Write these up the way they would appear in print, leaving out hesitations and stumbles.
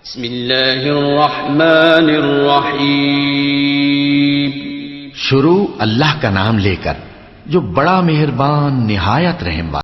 بسم اللہ الرحمن الرحیم. شروع اللہ کا نام لے کر جو بڑا مہربان نہایت رحم والا.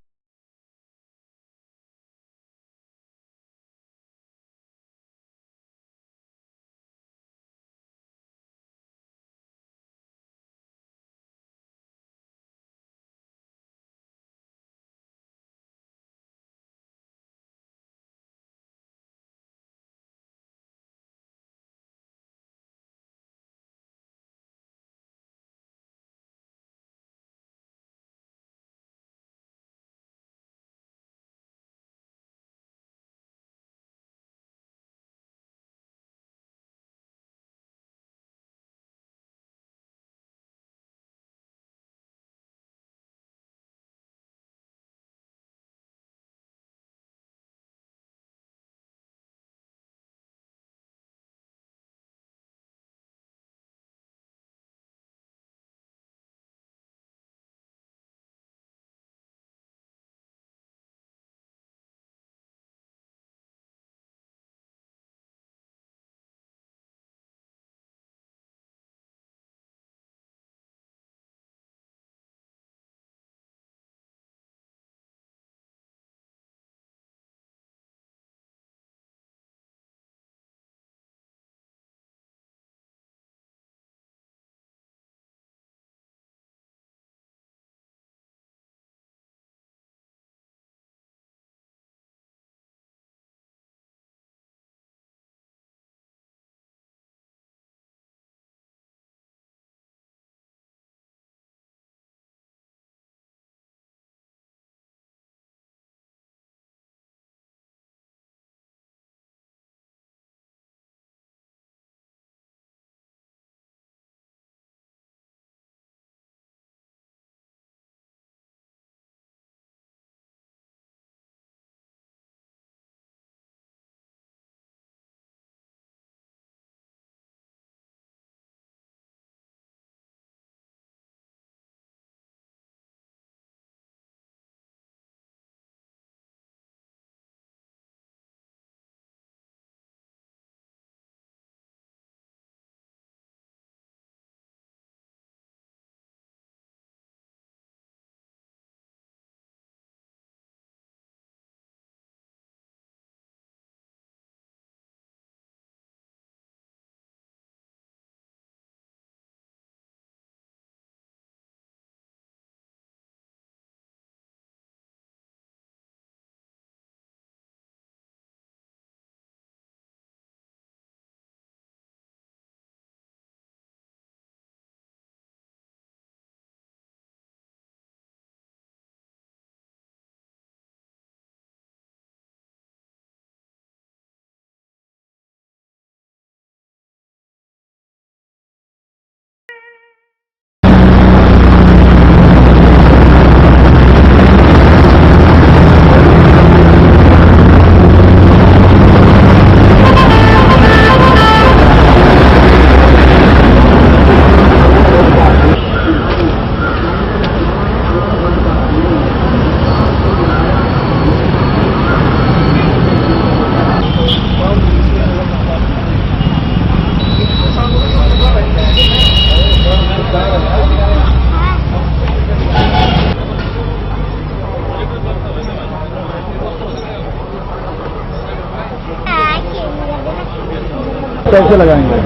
کیسے لگائیں گے؟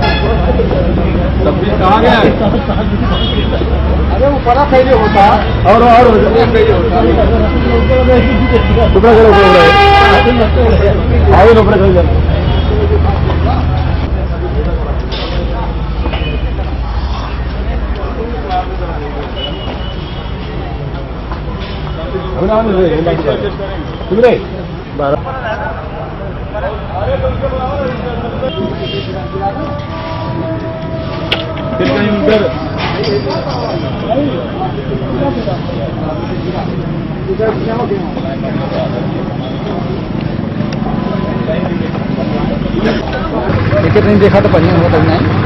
کہاں گیا؟ ارے وہ بڑا پہلے ہوتا اور پھر کہیں ادھر ٹکٹ نہیں دیکھا تو پڑھنے ہوتا نہیں.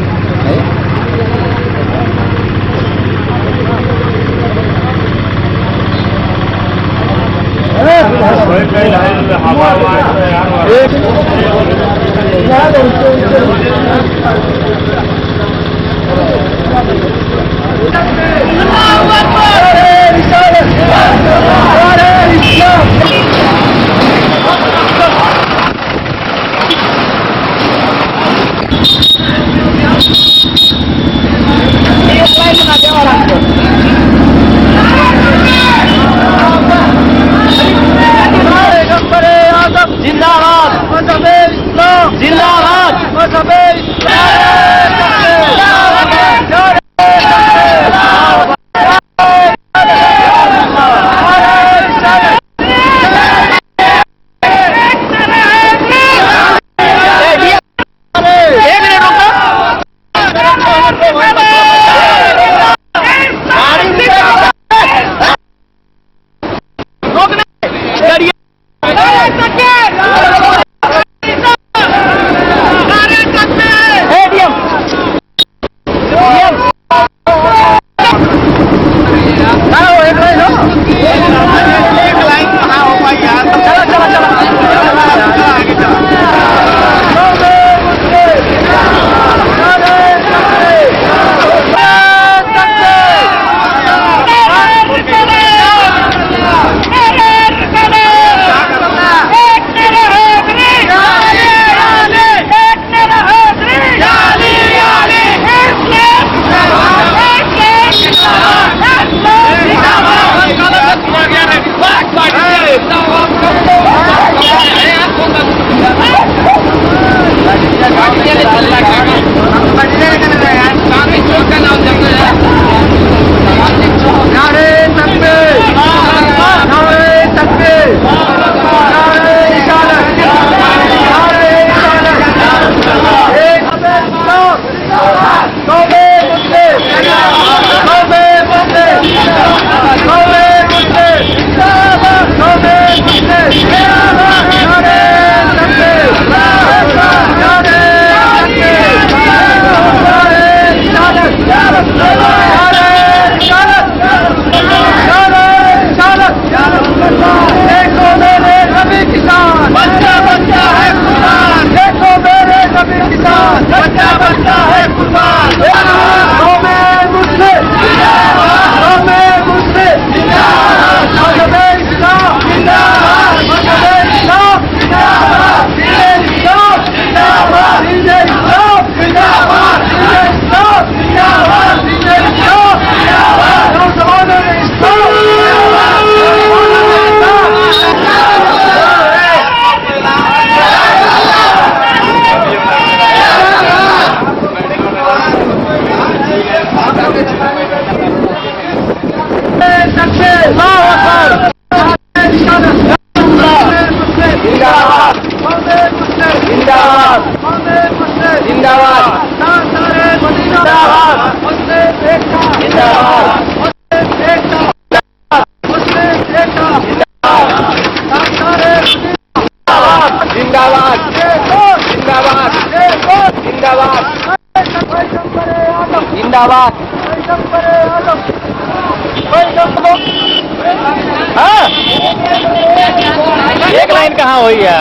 ایک لائن کہاں ہوئی ہے؟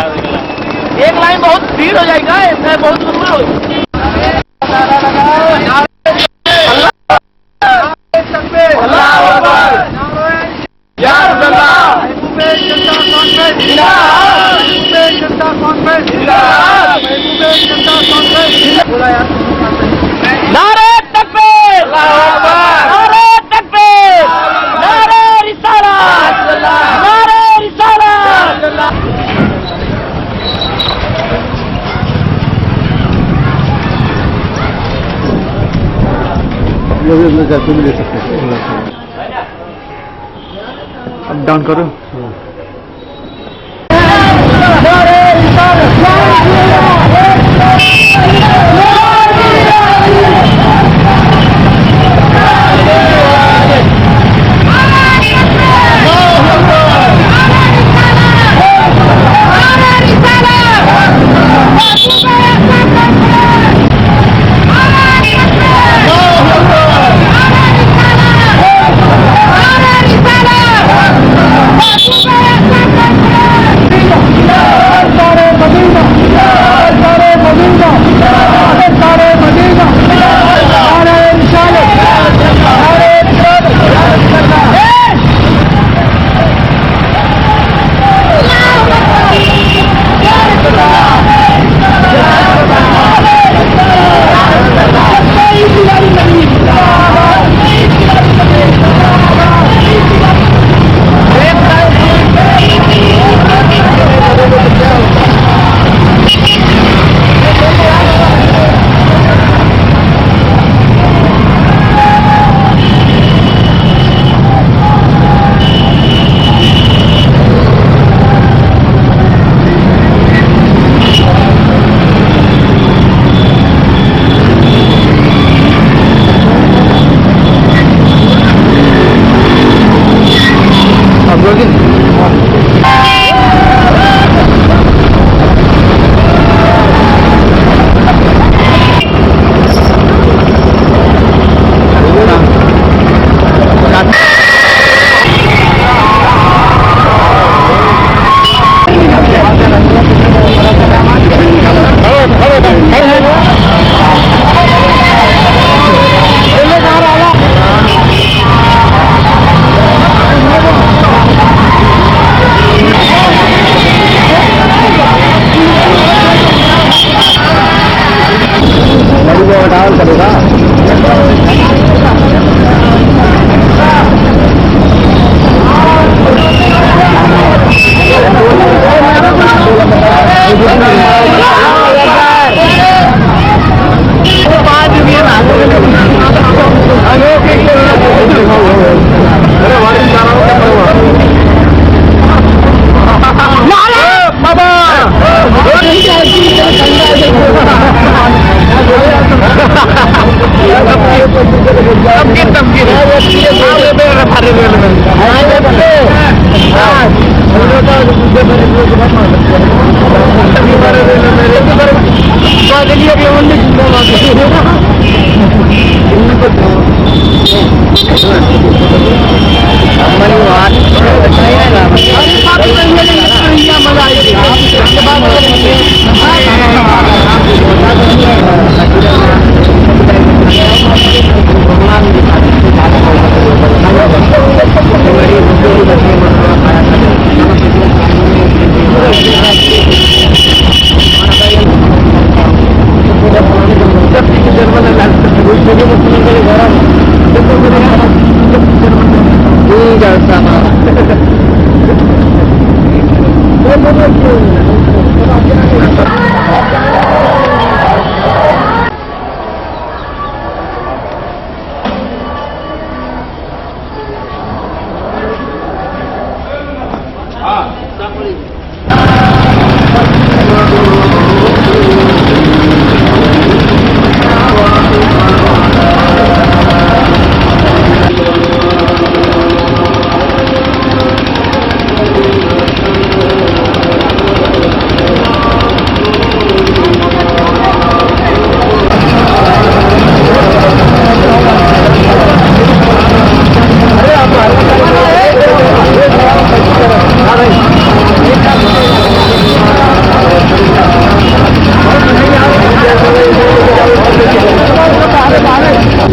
ایک لائن بہت بھیڑ ہو جائے گا، اس میں بہت لمبا ہو نعرہ تکبیر، نعرہ تکبیر، نعرہ رسالت، نعرہ رسالت۔ لے سکتے اب ڈاؤن کرو۔ Let's go!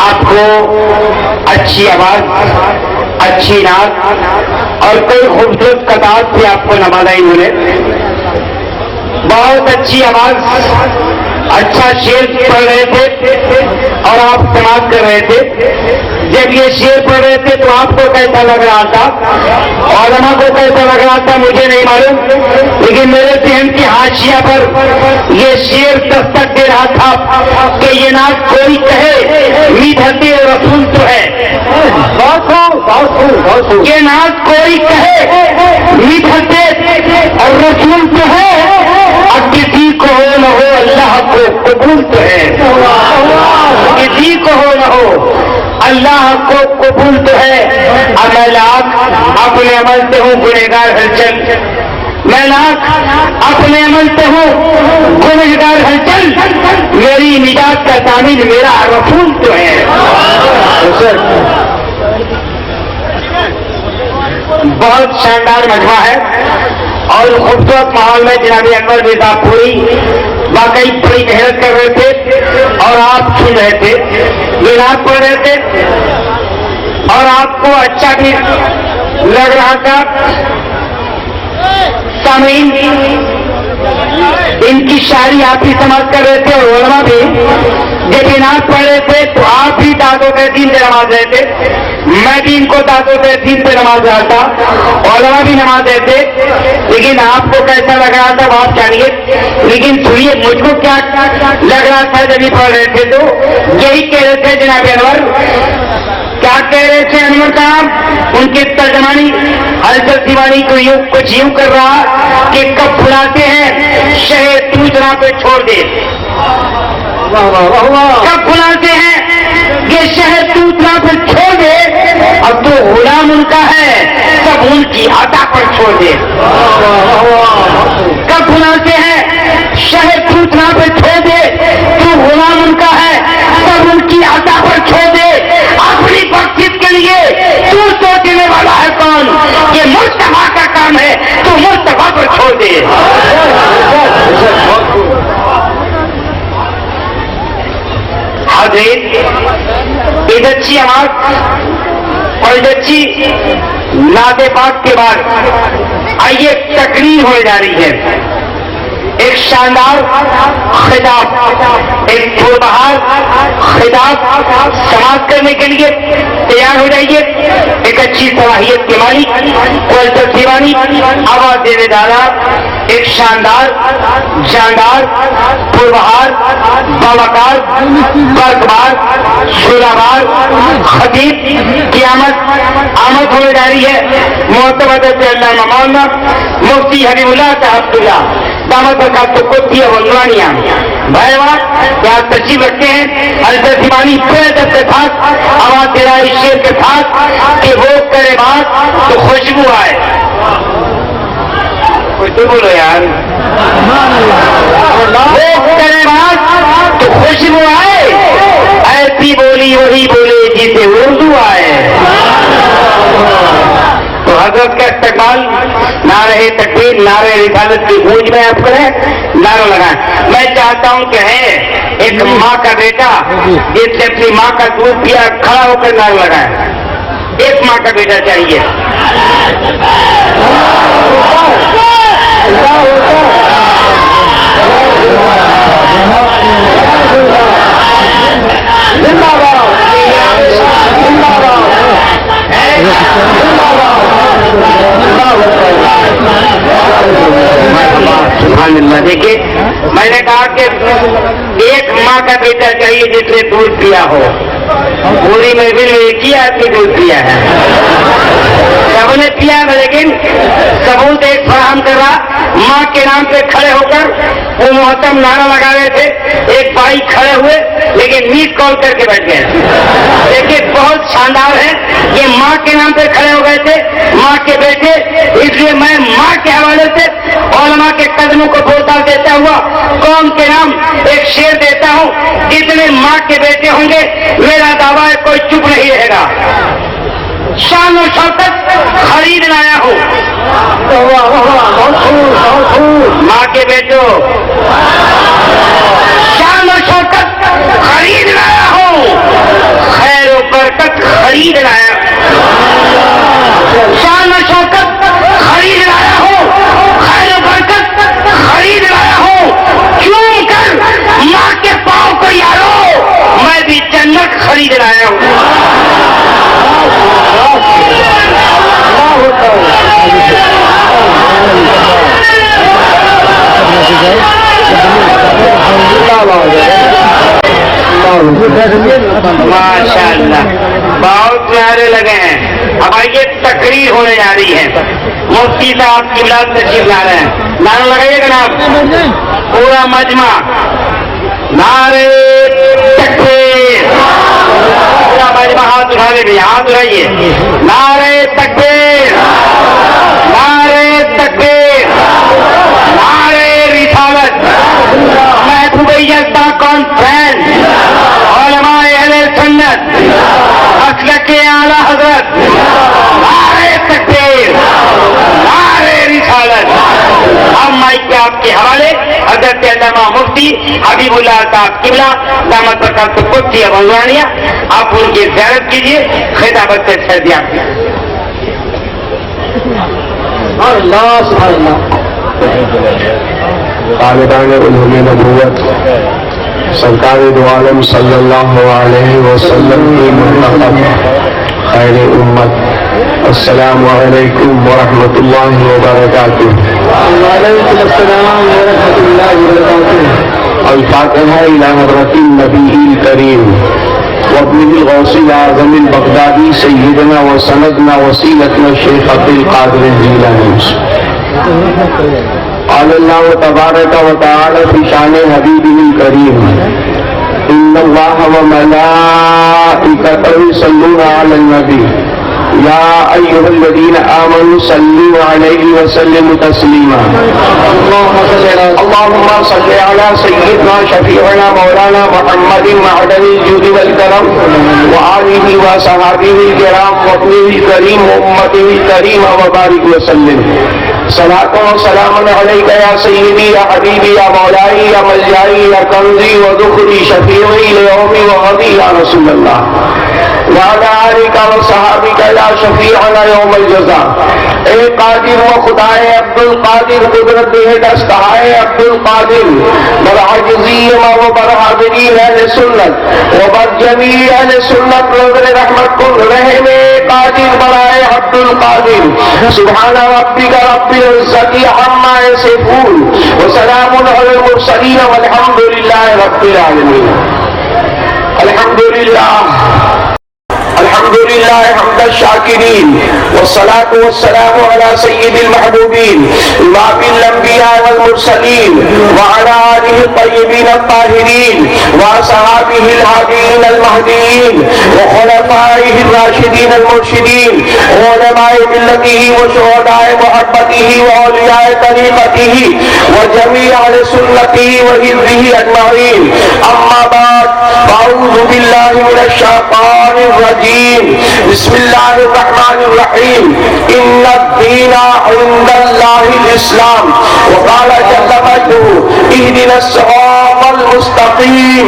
آپ کو اچھی آواز، اچھی نعت اور کوئی خوبصورت قطعات بھی آپ کو نوازا انہوں نے. بہت اچھی آواز، اچھا شعر پڑھ رہے تھے اور آپ سماعت کر رہے تھے. جب یہ شعر پڑھ رہے تھے تو آپ کو کیسا لگ رہا تھا، علماء کو کیسا لگ رہا تھا مجھے نہیں معلوم، لیکن میرے ذہن کی حاشیہ پر یہ شعر دستک دے رہا تھا کہ یہ نعت کوئی کہے میٹھتے رسول تو ہے. یہ نعت کوئی کہے میٹھتے رسول تو ہے، اب کسی کو ہو نہ ہو اللہ کو قبول تو ہے. کسی کو ہو نہ ہو اللہ کو قبول تو ہے. اب میں لاکھ اپنے عمل سے ہوں گنہگار ہلچل، میں لاکھ اپنے عمل سے ہوں گنہگار ہلچل، میری نجات کا تعمیر میرا رسول تو ہے. بہت شاندار مجمع ہے اور خوبصورت ماحول میں جناب انور مرزا پوری واقعی بڑی محنت کر رہے تھے اور آپ سن رہے تھے، نعت پڑھ رہے تھے اور آپ کو اچھا بھی لگ رہا تھا. سامعین ان کی شاعری آپ بھی سمجھ کر رہے تھے اور علماء بھی جب نعت پڑھ رہے تھے تو آپ بھی داد و تحسین سے نماز رہے تھے، میں بھی ان کو داد و تحسین سے نماز رہا تھا، علماء بھی نماز رہے تھے. لیکن آپ کو کیسا لگ رہا تھا وہ آپ جانیے. لیکن سنیے مجھ کو کیا لگ رہا تھا جب یہ پڑھ رہے تھے تو یہی کہہ رہے تھے جناب انور. کیا کہہ رہے تھے انور صاحب؟ ان کی ترجمانی حضرت دیوانی کو کچھ یوں کر رہا کہ کب بلاتے ہیں شہر تو جہاں پہ چھوڑ دے، کب بلاتے ہیں یہ شہر تو جہاں پہ چھوڑ دے، اب تو غلام ان کا ہے سب ان کی عطا پر چھوڑ دے. کب بلاتے ہیں شہر تو جہاں پہ چھوڑ دے، تو غلام ان کا ہے سب ان کی عطا پر چھوڑ دے. اپنی بخشش کے لیے تو سوچنے والا ہے کون؟ یہ مصطفیٰ کا کام ہے، تو مصطفیٰ پر چھوڑ دے. حضرت ایک اچھی آواز اور ایک اچھی نعت پاک کے بعد آئیے تقریر ہونے جا رہی ہے. ایک شاندار خطاب، ایک پربہار خطاب سماعت کرنے کے لیے تیار ہو جائیے. ایک اچھی صلاحیت کے مالک کوثر دیوانی آواز دینے والا ایک شاندار جاندار پربہار باوقار برقبار شورابار خطیب کی آمد ہونے جا رہی ہے. معتمد علامہ مولانا مفتی حبیب اللہ صاحب دامت برکات کو دیا ونوانیاں بھائی کیا تشریف رکھتے ہیں. حضرت دیوانی پورے دب کے ساتھ آواز دے رہا ہے اس شعر کے ساتھ کہ وہ کرے بات تو خوشبو آئے. کوئی تو بولو یار، وہ کرے بات تو خوشبو آئے، ایسی بولی وہی بولے جسے اردو آئے. تو حضرت کا استقبال نعرہ تکبیر نعرہ رسالت کی گونج میں آپ کریں، نعرہ لگائیں. میں چاہتا ہوں کہ ہے ایک ماں کا بیٹا جس سے اپنی ماں کا دودھ پیا کھڑا ہو کر نعرہ لگائیں. ایک ماں کا بیٹا چاہیے. دیکھیے میں نے کہا کہ ایک ماں کا بیٹا چاہیے جس نے دودھ پیا ہو. پوری محفل میں ایک ہی آدمی دودھ پیا ہے، سب نے پیا ہے، لیکن ثبوت ایک فراہم کر رہا. ماں کے نام پہ کھڑے ہو کر وہ محترم نعرہ لگا رہے تھے. ایک بھائی کھڑے ہوئے لیکن میٹ کال کر کے بیٹھ گئے. دیکھیے بہت شاندار ہے، یہ ماں کے نام پہ کھڑے ہو گئے تھے، ماں کے بیٹے. اس لیے میں ماں کے حوالے سے علماء کے قدموں کو بولتا دیتا ہوا قوم کے نام ایک شعر دیتا ہوں. جتنے ماں کے بیٹے ہوں گے میرا دعویٰ ہے کوئی چپ نہیں رہے گا. شان و شوکت خرید لایا ہوں. ماں کے بیٹوں شان و شوکت خرید لایا ہوں. آیا ہوں. ماشاء اللہ بہت پیارے لگے ہیں. اب آئیے تقریر ہونے جا رہی ہے. مفتی صاحب کی بلاد تشریف لا رہے ہیں. نعرہ لگائیے جناب پورا مجمع. نعرے تکبیر. پورا مجمع ہاتھ اٹھا دے بھی ہاتھ اٹھائیے. نعرے تکبیر. نعرے تکبیر. نعرے رسالت. محبوبیت کا کانفرنس. علماء اہل سنت مسلک اعلی حضرت. نعرے تکبیر. نعرے رسالت. ہم مائک کے آپ کے حوالے حضرت علامہ مفتی حبیب اللہ صاحب قبلہ دامت برکاتہ قدسی رضوانیہ. آپ ان کی زیارت کیجیے. خطابت سے فیضیاب کیجیے. خالدان علوم نبوت سرکار دو عالم صلی اللہ علیہ وسلم کی منتخب خیر امت. السلام علیکم ورحمۃ اللہ وبرکاتہ. وعلیکم السلام ورحمۃ اللہ وبرکاتہ. الفاتحہ الی حضرت النبی الکریم وابنہ الغوث الاعظم البغدادی سیدنا و سندنا وسیلتنا الشیخ عبد القادر الجیلانی. قال اللہ تبارک و تعالی فی شان حبیبہ الکریم ان اللہ وملائکتہ یصلون علی النبی یا ایھا الذین آمنوا صلوا علیہ وسلموا تسلیما. اللهم صل على سيدنا شفيعنا مولانا محمد معدن الجود والكرم وآله وصحابه الكرام وابنه الكريم وأمته الكريمة وبارك وسلم. صلاة وسلام عليك يا سيدي يا حبيبي يا مولاي يا ملجأي يا كنزي وذخري شفيعي ليومي وغدي يا رسول الله وعلى آلك وصحابك يا شفيعنا يوم الجزاء. اے قادر و خدائے عبد القادر قدرت بے دست ہے عبد القادر برعجزی و برحاضرین اہل سنت و برجمیع اہل سنت نظر رحمت کن رحم قادر برائے عبد القادر. سبحان ربک رب العزت عما یصفون وسلام علی المرسلین والحمد للہ رب العالمین. الحمد للہ حمد الشاکرین والصلاة والسلام على سید المحبوبین امام الانبیاء والمرسلین وعلى آلہ الطیبین الطاہرین واصحابہ الہادین المہدیین وخلفائہ الراشدین المرشدین وعلماء ملتہ وشہداء محبتہ واولیاء طریقتہ وجمیع اہل سنتہ وحزبہ اجمعین. اما بعد فاعوذ باللہ من الشیطان الرجیم. بسم اللہ الرحمن الرحیم. ان الدین عند اللہ الاسلام وقال جل مجدہ اهدنا الصراط المستقیم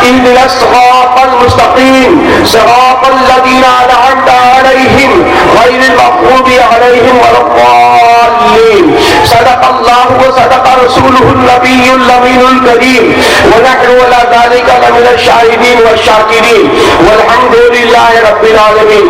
اهدنا الصراط المستقیم صراط الذین انعمت علیہم غیر المغضوب علیہم ولا الضالین. صدق اللہ وصدق رسولہ النبی الامین الکریم ونحن ولا ذلك لمن الشاہدین والشاکرین والحمد للہ رب العالمین.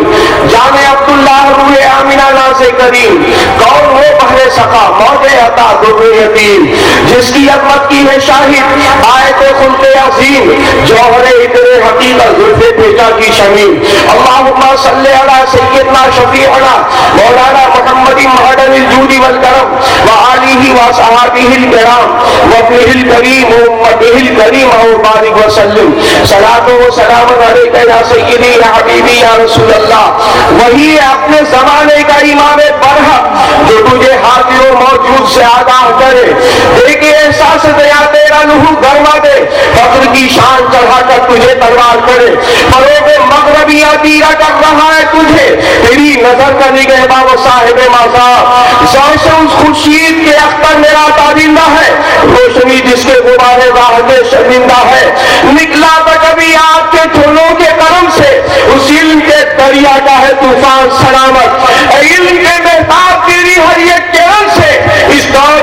جان عبداللہ روح آمینہ ناز کریم کون ہو بہر سخا موت عطا در یتیم جس کی عظمت کی ہے شاہد آیت خلق عظیم جوہر ادر حقیقت زلف پیٹا کی شمیم. اللہم صلی علی سیدنا شفیعنا مولانا محمد معدن الجود والکرم وآلہ وصحابہ الکرام وابنہ الکریم وامتہ الکریمہ وبارک وسلم. صلاۃ و سلام علیکہ یا سیدی یا حبیبی یا رسول اللہ. وہی ہے اپنے زمانے کا امام برحق جو تجھے حاضر و موجود سے آگاہ کرے. دیکھے احساس دیا تیرا لہو گرما دے فخر کی شان چڑھا کر تجھے تلوار کرے. فروغ مغربیہ تیرا کر رہا ہے تجھے تیری نظر کا نگہباں و صاحب مزار. سوچ اس خورشید کے اختر میرا تابندہ ہے روشنی جس کے غبارے راہ کے شرمندہ ہے. نکلا تو کبھی آپ کے دھنوں کے کرم سے اس علم کے دریا کا ہے طوفان سلامت. علم کے محتاب تیری ہر ایک کرم سے اس دور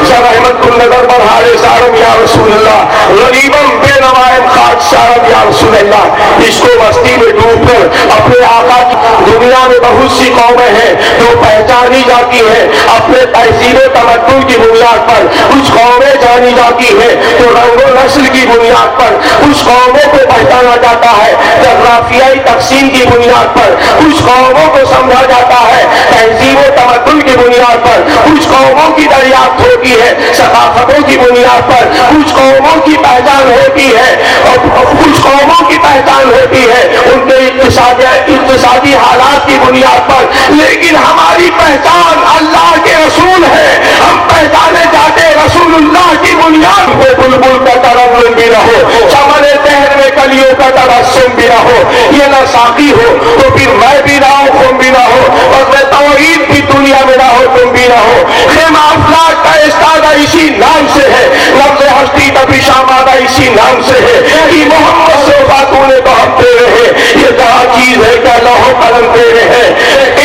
سر احمد النظر برحال سارم یا رسول اللہ، غریبم بے نوائم خاک سارم یا رسول اللہ. اس کو مستی میں ڈوب کر اپنے آقا کی دنیا میں بہت سی قومیں ہیں جو پہچانی جاتی ہیں اپنے تہذیب و تمدن کی بنیاد پر. کچھ قومیں جانی جاتی ہیں تو رنگ و نسل کی بنیاد پر. کچھ قوموں کو پہچانا جاتا ہے جغرافیائی تقسیم کی بنیاد پر. کچھ قوموں کو سمجھا جاتا ہے تہذیب و تمدن کی بنیاد پر. کچھ قوموں کی دریافت ہوتی ہے ثقافتوں کی بنیاد پر. کچھ قوموں کی پہچان ہوتی ہے اور کچھ قوموں کی پہچان ہوتی ہے ان کے اقتصادی حالات کی بنیاد پر. لیکن ہماری پہچان اللہ کے رسول ہے. ہم پہچانے جاتے رسول اللہ کی بنیاد پہ. بلبل کا ترنم بھی رہو، چمن تہر میں کلیوں کا تبسم بھی رہو. یہ نہ ساقی ہو تو پھر میں بھی نہ ہوں، تم بھی نہ ہو، اور میں توحید کی دنیا میں نہ ہو، تم بھی نہ ہو. خیمہ افلاک کا استادہ اسی نام سے ہے، لفظ ہستی تبھی شامادہ اسی نام سے ہے کہ محمد سے باتوں نے تو ہم تیرے ہیں. یہ جہاں چیز ہے کہ لوح قلم تیرے ہیں.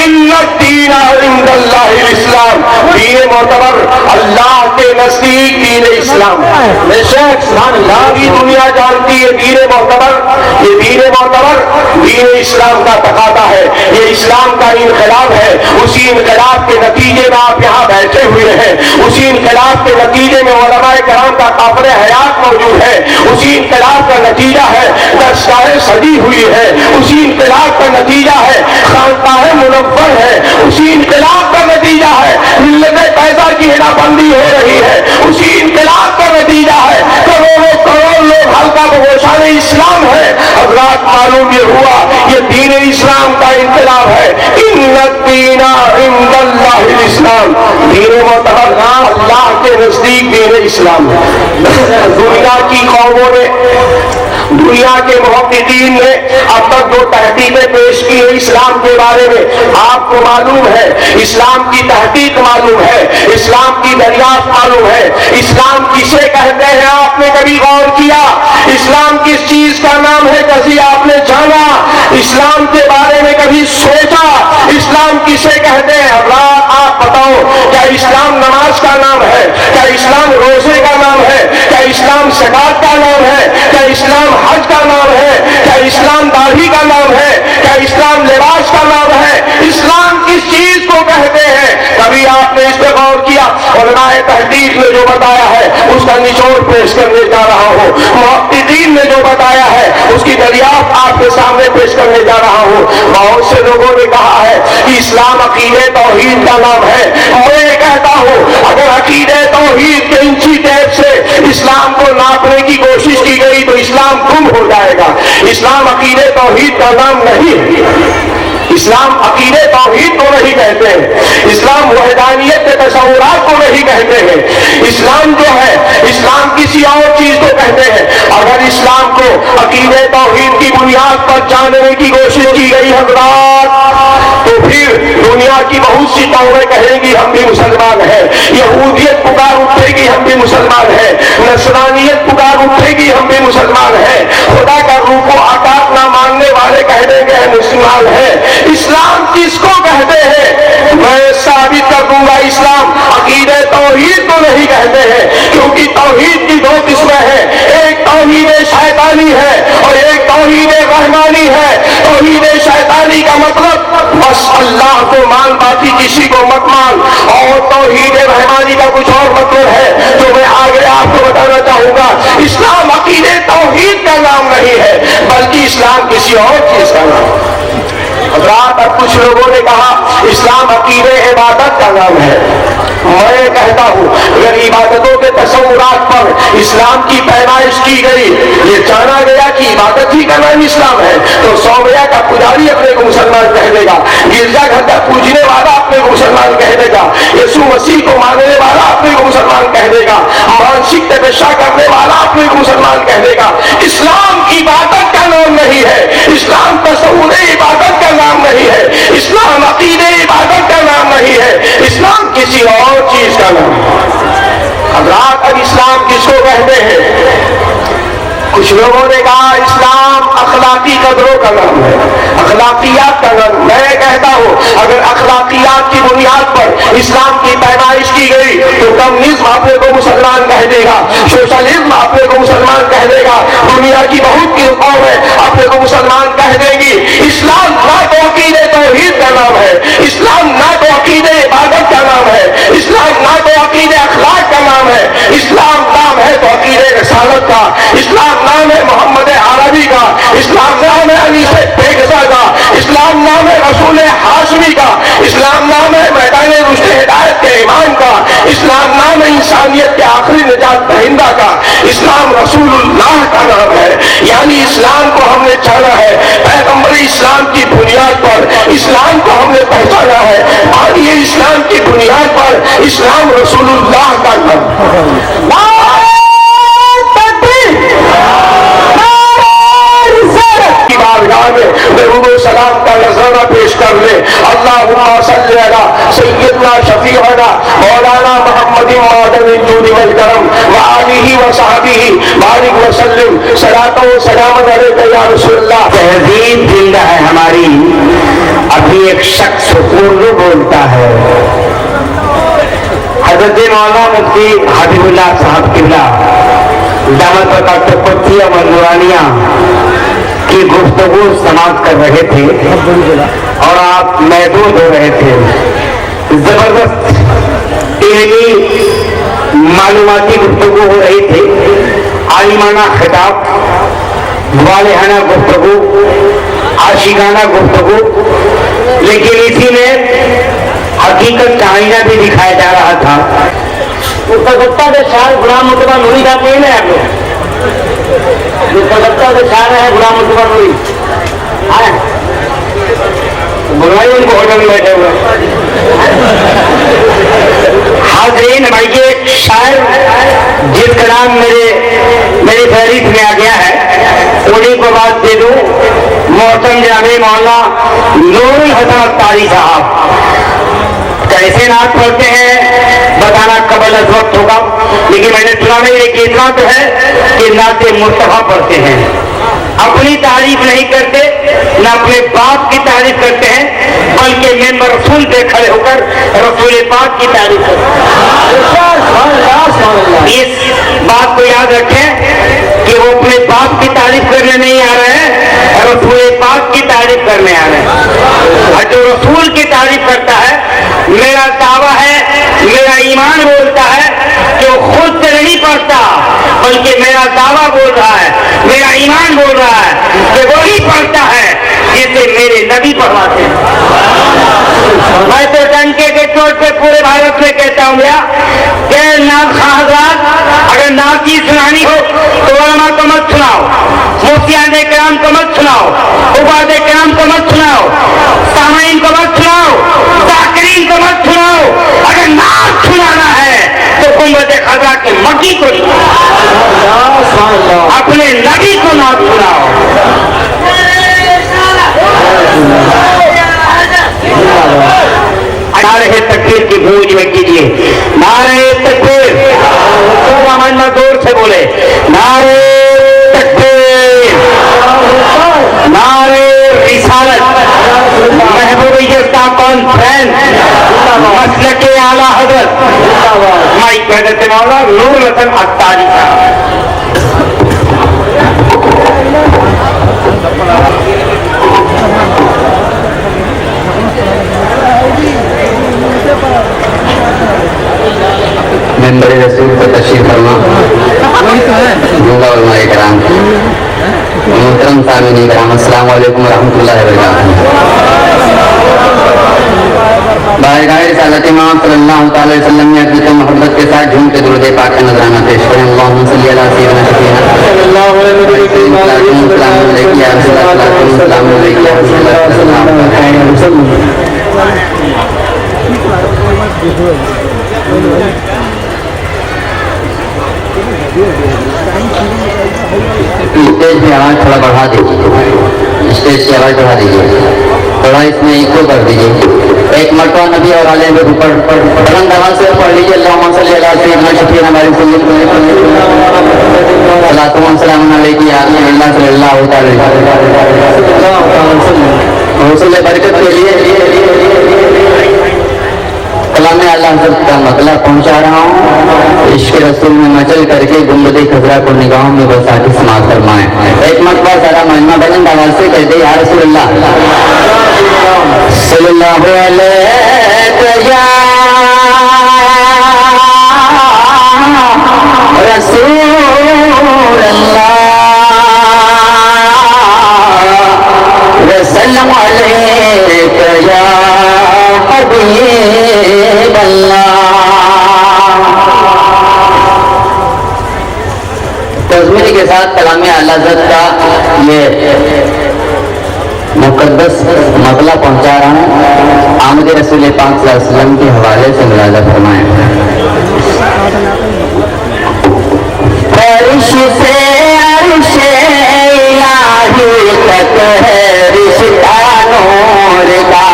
ان الدین عند اللہ الاسلام، دین معتبر اللہ کے نزدیک دین اسلام ہے. بے شک ساری دنیا جانتی ہے دین معتبر، یہ دین معتبر دین اسلام کا تقاضا ہے. یہ اسلام کا انقلاب ہے. اسی انقلاب کے نتیجے میں آپ یہاں بیٹھے ہوئے ہیں. اسی انقلاب کے نتیجے میں علماء کرام کا قافلہ حیات موجود ہے. اسی انقلاب کا نتیجہ ہے دستگاہیں سجی ہوئی ہے. اسی انقلاب کا نتیجہ ہے خانقاہ منور ہے. اسی انقلاب کا نتیجہ ہے ملت پیدا کی ہیرا بندی ہو رہی ہے. اسی انقلاب کا نتیجہ ہے کروڑوں کروڑ لوگ حلقہ بگوشان اسلام ہے. حضرات معلوم یہ ہوا یہ دین اسلام کا انقلاب ہے. ان الدین عند اللہ الاسلام، دین معتبر اللہ کے نزدیک دین اسلام ہے. دنیا کی قوموں نے، دنیا کے محققین نے اب تک جو تحقیقیں پیش کی ہے اسلام کے بارے میں آپ کو معلوم ہے. اسلام کی تحقیق معلوم ہے، اسلام کی دریافت معلوم ہے. اسلام کسے کہتے ہیں آپ نے کبھی غور کیا؟ اسلام کس چیز کا نام ہے کبھی آپ نے جانا؟ اسلام کے بارے میں کبھی سوچا؟ اسلام کسے کہتے ہیں؟ آپ بتاؤ، کیا اسلام نماز کا نام ہے؟ کیا اسلام روزے کا نام ہے؟ کیا اسلام زکات کا نام ہے؟ کیا اسلام حج کا نام ہے؟ کیا اسلام داڑھی کا نام ہے؟ کیا اسلام لباس کا نام ہے؟ اسلام کس چیز کو کہتے ہیں؟ کبھی آپ نے اس پہ غور کیا؟ علماء تحقیق نے جو بتایا ہے اس کا نچوڑ پیش کرنے جا رہا ہوں. محققین نے جو بتایا ہے اس کی دریافت آپ کے سامنے پیش کرنے جا رہا ہوں. بہت سے لوگوں نے کہا ہے کہ اسلام عقیدہ توحید کا نام ہے. میں کہتا ہوں اگر عقیدہ توحید کے انچی ٹیپ سے اسلام کو ناپنے کی کوشش کی گئی تو اسلام گم ہو جائے گا. اسلام عقیدہ توحید کا نام نہیں ہے. اسلام عقیدہ توحید کو نہیں کہتے ہیں. اسلام وحدانیت کے تصورات کو نہیں کہتے ہیں. اسلام جو ہے اسلام کسی اور چیز کو کہتے ہیں. اگر اسلام کو عقیدہ توحید کی بنیاد پر جاننے کی کوشش کی گئی حضرات تو پھر دنیا کی بہت سی قومیں کہیں گی ہم بھی مسلمان ہیں. یہودیت پکار اٹھے گی ہم بھی مسلمان ہیں. نصرانیت پکار اٹھے گی ہم بھی مسلمان ہیں. خدا کا روح و آکار نہ ماننے والے کہہ دیں گے مسلمان ہیں. اسلام کس کو کہتے ہیں؟ میں ثابت کر دوں گا اسلام عقیدہ توحید کو نہیں کہتے ہیں کیونکہ توحید کی دو قسمیں ہیں. ایک توحید شیطانی ہے اور ایک توحید رحمانی ہے. توحید شیطانی کا مطلب بس اللہ کو مان باقی کسی کو مت مان، اور توحید رحمانی کا کچھ اور مطلب ہے جو میں آگے آپ کو بتانا چاہوں گا. اسلام عقیدہ توحید کا نام نہیں ہے بلکہ اسلام کسی اور چیز کا نام ہے. حضرات اب کچھ لوگوں نے کہا اسلام عقیدہ عبادت کا نام ہے. میں کہتا ہوں اگر عبادتوں کے تصورات پر اسلام کی پیمائش کی گئی، یہ جانا گیا کہ عبادت ہی کا نام اسلام ہے، تو سومیا کا پجاری اپنے کو مسلمان کہہ دے گا، گرجا گھر کا پوجنے والا اپنے کو مسلمان کہہ دے گا، یسوع مسیح کو ماننے والا اپنے کو مسلمان کہہ دے گا، مانسک تپسیا کرنے والا اپنے کو مسلمان کہہ دے گا. اسلام عبادت کا نام نہیں ہے. اسلام تصور عبادت کا نام نہیں ہے. اسلام عقیدہ عبادت کا نام نہیں ہے. اسلام کسی اور چیز کا نام ہے. حضرات اب اسلام کس کو کہتے ہیں؟ کچھ لوگوں نے کہا اسلام اخلاقی قدروں کا نام ہے، اخلاقیات کا نام. میں کہتا ہوں اگر اخلاقیات کی بنیاد پر اسلام کی پیمائش کی گئی تو کمیونزم اپنے کو مسلمان کہہ دے گا, سوشلزم اپنے کو مسلمان کہہ دے گا, دنیا کی بہت کی قومیں اپنے کو مسلمان کہہ دے گی. اسلام نہ تو عقید توحید کا نام ہے, اسلام نہ تو عقید عبادت کا نام ہے, اسلام نہ تو عقید اخلاق کا نام ہے, اسلام نام ہے تو عقید رسالت کا, اسلام نام ہے محمد عربی کا, اسلام نام ہے علی سے بیگزا کا, اسلام نام ہے رسول ہاشمی کا, اسلام نام ہے میدان رشد ہدایت کے امام کا, اسلام نام ہے انسانیت کے آخری نجات دہندہ کا, اسلام رسول اللہ کا نام ہے. یعنی اسلام کو ہم نے جانا ہے پیغمبر اسلام کی بنیاد پر, اسلام کو ہم نے پہچانا ہے اور یہ اسلام کی بنیاد پر اسلام رسول اللہ کا نام. کی بارگاہ میں درود و سلام کا نذرانہ پیش کر لے. اللہم صلی علی سیدنا شفیعنا مولانا محمد معدن الجود والکرم وآلہ وصحبہ بارک وسلم صلاۃ و سلام علیک یا رسول اللہ. تہذیب زندہ ہے ہماری. ابھی ایک شخص اردو بولتا ہے. حضرت مولانا مفتی حبیب اللہ صاحب قبلہ دامت برکاتہ پتھیا منورانیہ کی گفتگو سماعت کر رہے تھے اور آپ محدود ہو رہے تھے. زبردست علمی معلوماتی گفتگو ہو رہی تھی, عالمانہ خطاب, والہانہ گفتگو, عاشقانہ گفتگو, لیکن اسی میں حقیقت کا آئینہ بھی دکھایا جا رہا تھا. کلکتہ کے شاعر غلام مرتضیٰ نوری کا پہلے آپ لوگ جو کلکتہ کے شاعر ہے غلام مرتضیٰ نوری بلوائی ان کو ہوٹل میں بیٹھے ہوئے. حاضرین, میں یہ شاعر جس کا نام میری فہرست میں آ گیا ہے انہیں کو بات دے دوں. محترم جناب مولانا نور الحسن اختاری صاحب کیسے نعت پڑھتے ہیں بتانا قبل از وقت ہوگا, لیکن میں نے سنا میں ایک اتنا تو ہے کہ نعت مصطفیٰ پڑھتے ہیں. اپنی تعریف نہیں کرتے, نہ اپنے باپ کی تعریف کرتے ہیں, بلکہ ممبر رسول پہ کھڑے ہو کر رسول پاک کی تعریف کرتے ہیں. اس بات کو یاد رکھیں کہ وہ اپنے باپ کی تعریف کرنے نہیں آ رہے ہیں, رسول پاک کی تعریف کرنے آ رہے ہیں. اور جو رسول کی تعریف کرتا ہے, میرا دعویٰ ہے, میرا ایمان بولتا ہے کہ وہ خود سے نہیں پڑھتا, بلکہ میرا دعویٰ بول رہا ہے, میرا ایمان بول رہا ہے کہ وہی پڑھتا ہے جسے میرے نبی پڑھواتے ہیں. میں تو ڈنکے کے چوٹ پہ پورے بھارت میں کہتا ہوں گیا کہ نعت خواہ حضرات اگر نعت کی سنانی ہو تو علماء کو مت سناؤ, مفتیان کرام کو مت سناؤ, عباد کرام کو مت سناؤ, سامعین کو مت سناؤ, ذاکرین کو مت سناؤ. اگر نعت سنانا ہے تو امت خضرا کے مکی کو اپنے نبی کو نعت سناؤ. نعرہ تکبیر کی گونج میں کیجیے, نعرہ تکبیر. دور سے بولے نعرہ تکبیر, نعرہ رسالت, محبوبیت کانفرنس, مسلک اعلیٰ حضرت مائک حضرت مولانا نور الحسن اختاری صاحب. ممبر رسول پر تشریف فرما, علماء کرام, محترم سامعین کرام, السلام علیکم ورحمۃ اللہ وبرکاتہ. بارگاہ رسالت امام صلی اللہ تعالی وسلم میں عقیدت و محبت کے ساتھ جھوم کے درود پاک کا نذرانہ پیش کریں. اللہم صلی علی سیدنا شفیعنا السلام علیکم یا رسول اللہ, السلام علیکم یا رسول اللہ. اسٹیج میں آواز تھوڑا بڑھا دیجیے, اسٹیج کی آواز بڑھا دیجیے, تھوڑا اس میں ایکو کر دیجیے. ایک مرتبہ نبی اور عالم کے اوپر بلند آواز سے پڑھ لیجیے. اللہم صلی علی سیدنا شفیعنا صلاۃ و سلام علیک یا رسول اللہ صلی اللہ تعالی وسلم. حصول برکت کے لیے کلام اعلیٰ حضرت کا مطلب پہنچا رہا ہوں. عشق رسول میں مچل کر کے گنبد خضرا کو نگاہوں میں بسا کے سماعت فرمائیں. ایک مرتبہ سارا مجمع بلند آواز سے کہہ دے یا رسول اللہ صلی اللہ علیہ رسول اللہ وسلم علیک یا حبیب اللہ. تزمینی کے ساتھ کلام اعلیٰ حضرت کا یہ مقدس مطلب پہنچا رہا ہوں. آمد رسول پاک صلی اللہ علیہ وسلم کے حوالے سے ملاحظہ فرمائیں. فرش سے عرش الہی تک ہے رشتہ نور کا.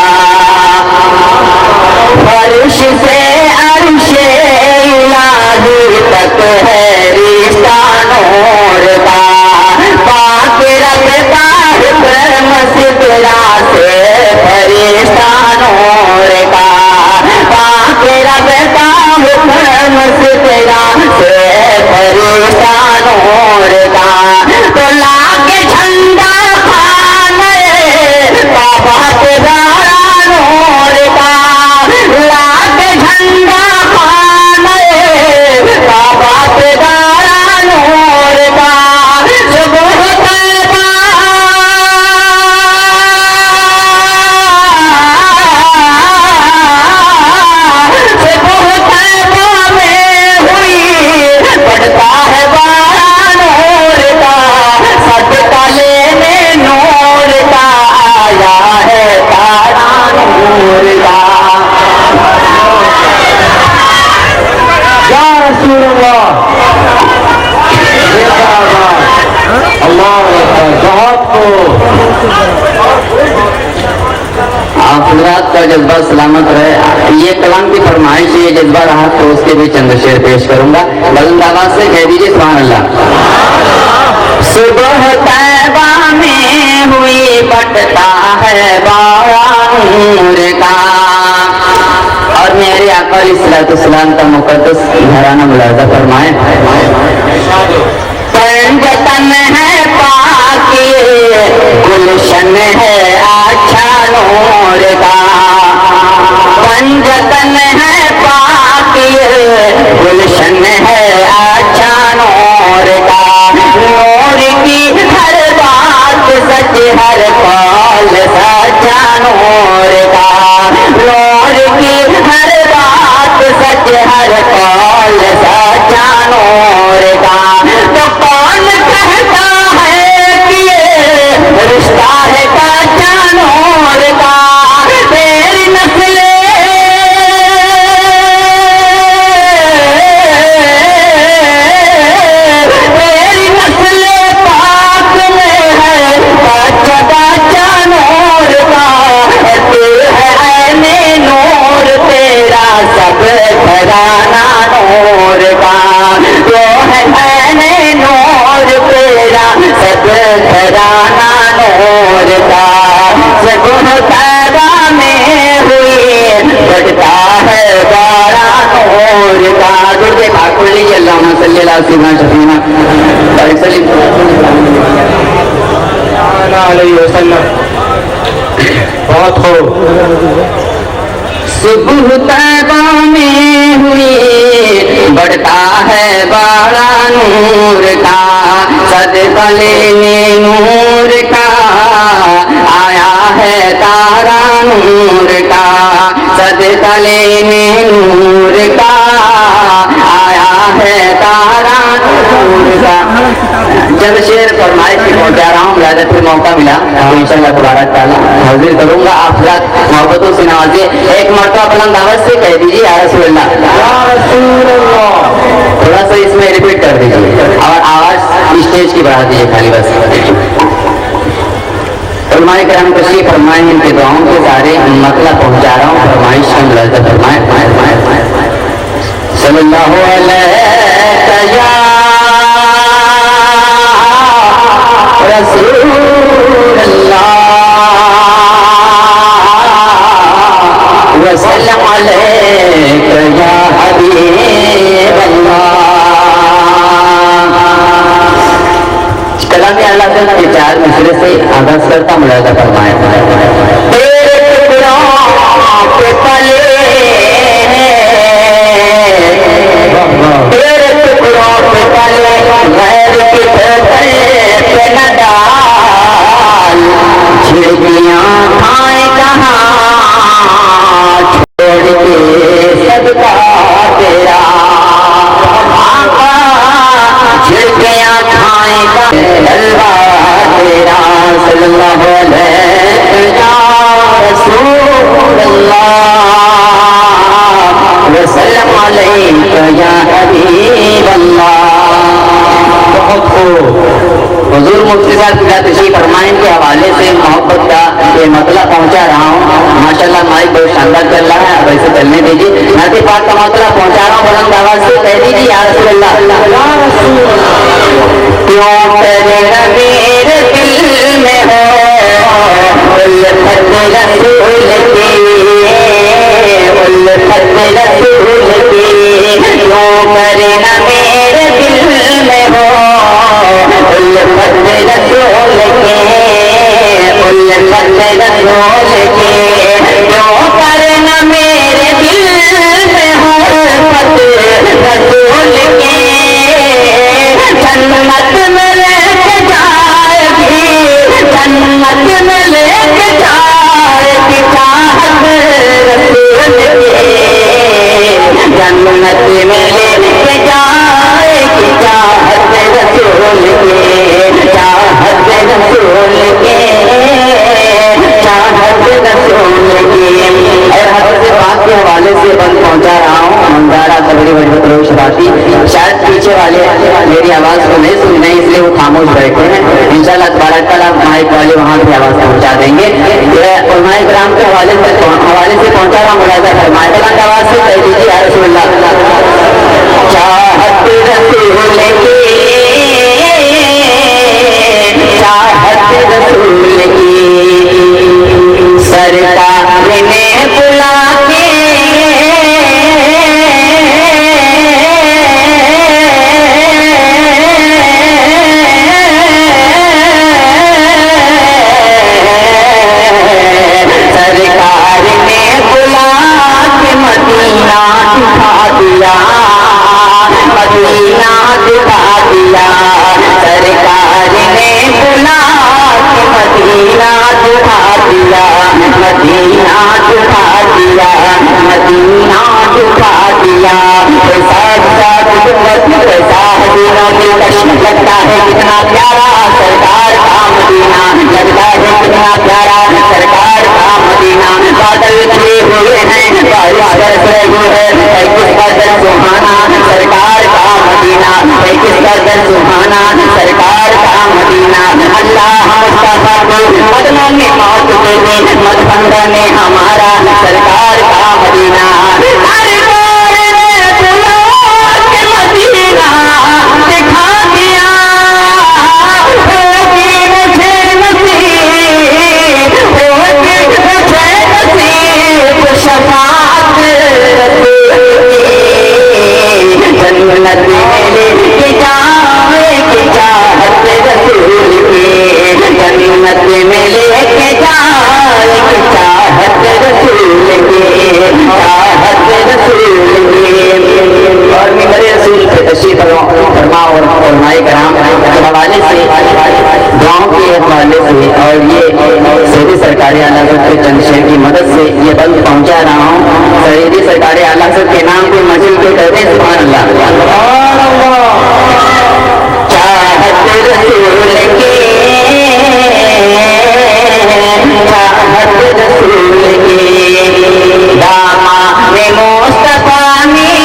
فرش سے عرش الہی تک ہے رشتہ نور کا. پاک رب کا حکم سدرا سے فرشتہ نور کا. پاک رب کا حکم سدرا سے فرشتہ نور کا. تو لا کے جھنڈا خانے بابا کے دارا نور کا. لا کے جھنڈا خانے بابا کے دارا نور کا. صبح طیبہ میں ہوئی پڑتا ہے بارہ نور کا. صدقہ لینے نور کا آیا ہے تارا نور کا. یا رسول اللہ اللہ بہت کو آپ حضرات کا جذبہ سلامت رہے. یہ کلام کی فرمائش ہے, یہ جذبہ رہا تو اس کے بھی چند شعر پیش کروں گا. بلند آواز سے کہہ دیجیے سبحان اللہ. صبح طیبہ میں ہوئی بٹتا ہے بارہ نور کا. اور میرے آقا علیہ الصلوۃ والسلام کا مقدس گھرانہ ملاحظہ فرمائیں. پنجتن ہے پاکی گلشن ہے اچھا نور کا. پنجتن ہے پاکی گلشن ہے اچھا نور کا. نور کی ہر بات سچ ہر قول سچا نور کا. نور کی ہر بات سچ ہر قول سچا نور کا. تو کون کہتا ہے کہ یہ رشتہ ہے کچا نور کا. تیری نسل پاک میں ہے بچہ بچہ نور کا. تو ہے عین نور تیرا سب گھرانہ نور کا. تو ہے عین نور تیرا سب گھرانہ نور کا. صبح طیبہ میں ہوئی بڑھتا ہے بارہ نور کا. درد پاک پڑھ لیجیے اللہم صلی اللہ سیدنا شفیعنا علیہ وسلم. بہت خوب. صبح طیبہ میں ہوئی بڑھتا ہے بارہ نور کا. صدقہ لینے نور کا آیا ہے تارا نور کا. صدقہ لینے نور کا آیا ہے تارا نور کا. جب شعر فرمائش کی پہنچا رہا ہوں زیادہ پھر موقع ملا تو انشاءاللہ تبارک تعالیٰ حاضر کروں گا. آپ حضرات محبتوں سے نوازیے. ایک مرتبہ بلند آواز سے کہہ دیجیے یا رسول اللہ. یا رسول اللہ. تھوڑا سا اس میں ریپیٹ کر دیجیے اور آواز اسٹیج کی بڑھا دیجیے خالی بس. علماء کرام تشریف فرمائیں. ان کے دعاؤں کے سارے مطلب پہنچا رہا ہوں. فرمائش کا ملاحظہ فرمائیں. صلی اللہ علیہ رسول اللہ وسلم علیک یا حبیب اللہ. کلام اللہ کے 4 مصرے سے آغاز کرتا ملاحظہ فرمائیں. تیرے ٹکڑوں کے پلے تیرے ٹکڑوں کے پلے غیر کی ٹھوکر پہ نہ ڈال. جھڑکیاں کھائیں کہاں چھوڑ کے صدقہ تیرا آقا. جھڑکیاں کھائیں کہاں تیرا صلی اللہ علیہ یا رسول اللہ وسلم علیک یا حبیب اللہ. بہت خوب. حضور مفتی صاحب کی تشریف فرمائیں کے حوالے سے محبت کا یہ مطلب پہنچا رہا ہوں. ماشاءاللہ مائک بہت شاندار چل رہا ہے. اب ایسے چلنے دیجیے. نعت پاک کا مطلب پہنچا رہا ہوں بلند آواز سے. کہہ دیجیے یا رسول اللہ. کیوں تیرے نبیر دل میں ہو الفت رسول کی الفت رسول کی. کیوں تیرے نبیر دل میں ہو الفت رسول کی الفت رسول کی. کیوں کرنا میرے دل میں ہو الفت رسول کی. جنت میں لے کے جائے گی جنت میں لے کے جائے گی چاہت رسول کی. جنت میں لے کے جائے گی چاہت رسول کی چاہت رسول کی چاہت رسول کی. اور حضرت پاک کے حوالے سے بند پہنچا رہا ہوں. منظارہ بڑی بڑی فروش باتی شاید پیچھے والے میری آواز کو نہیں سن رہے اس لیے وہ خاموش بیٹھے ہیں. انشاءاللہ تبارک تعالیٰ مائک والے وہاں بھی آواز پہنچا دیں گے. علماء کرام کے حوالے سے پہنچا رہا ہوں. ملاحظہ فرمائیں بلند آواز سے کہہ دیجیے یا رسول اللہ. چاہت رسول کی چاہت رسول کی سرکار نے بلا کے سرکار نے بلا کے مدینہ دکھا دیا مدینہ دکھا دیا. سرکار نے بلا کے مدینہ دکھا دیا مدینہ دکھا دیا مدینہ دکھا دیا. ساتھ ساتھ ویسا حضوروں کی کشم لگتا ہے کتنا پیارا سرکار کا مدینہ لگتا ہے کتنا پیارا سرکار کا مدینہ. بادل کھلے ہوئے ہیں بارش برس رہی ہے کس قدر سبحانہ سرکار کا مدینہ کس قدر سبحانہ سرکار کا مدینہ. اللہ مصطفیٰ کو قدموں میں موت دے دے مدفندہ نے ہمارا سرکار کا مدینہ. سرکار نے بلا کے مدینہ دکھا دیا ہوگی مجھے نصیب ہوگی مجھے نصیب شفاعت رسول کی. جنت میں لے کے جائے گی چاہت رسول کی جنت میں لے کے جائے گی چاہت رسول کی چاہت رسول کی. اور ممبر رسول پہ تشریف فرما اور علماء کرام کے حوالے سے دعاؤں کے حوالے سے اور یہ سیدی سرکار اعلیٰ حضرت کے چند شیر کی مدد سے یہ بند پہنچا رہا ہوں. سیدی سرکار اعلیٰ حضرت کے نام پہ مسجد کے کہتے ہیں سبحان اللہ. چاہت رسول کی چاہت رسول کی داماد مصطفیٰ میں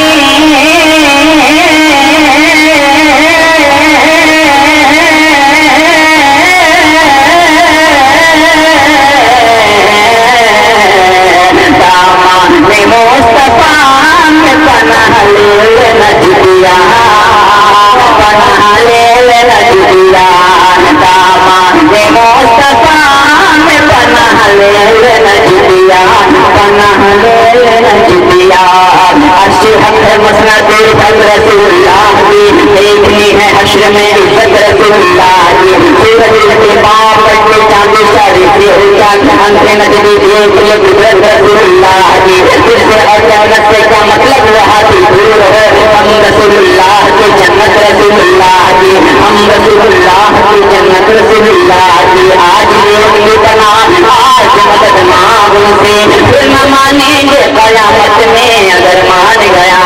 مسنا دیر بند رسول اللہ کی دیکھنی ہے حشر میں عزت رسول اللہ کی سورج کے پاؤں پٹے چاندی ساری کی ہوتا جہان کے نجدی دیکھ لے قدرت رسول اللہ کی پھر سے اور جنت سے کا مطلب رہا کہ دور ہو ہم رسول اللہ کی جنت رسول اللہ کی ہم رسول اللہ کی جنت رسول اللہ کی آج یہ بنا آج مدد مانگوں سے پھر نہ مانیں گے قیامت میں اگر مان گیا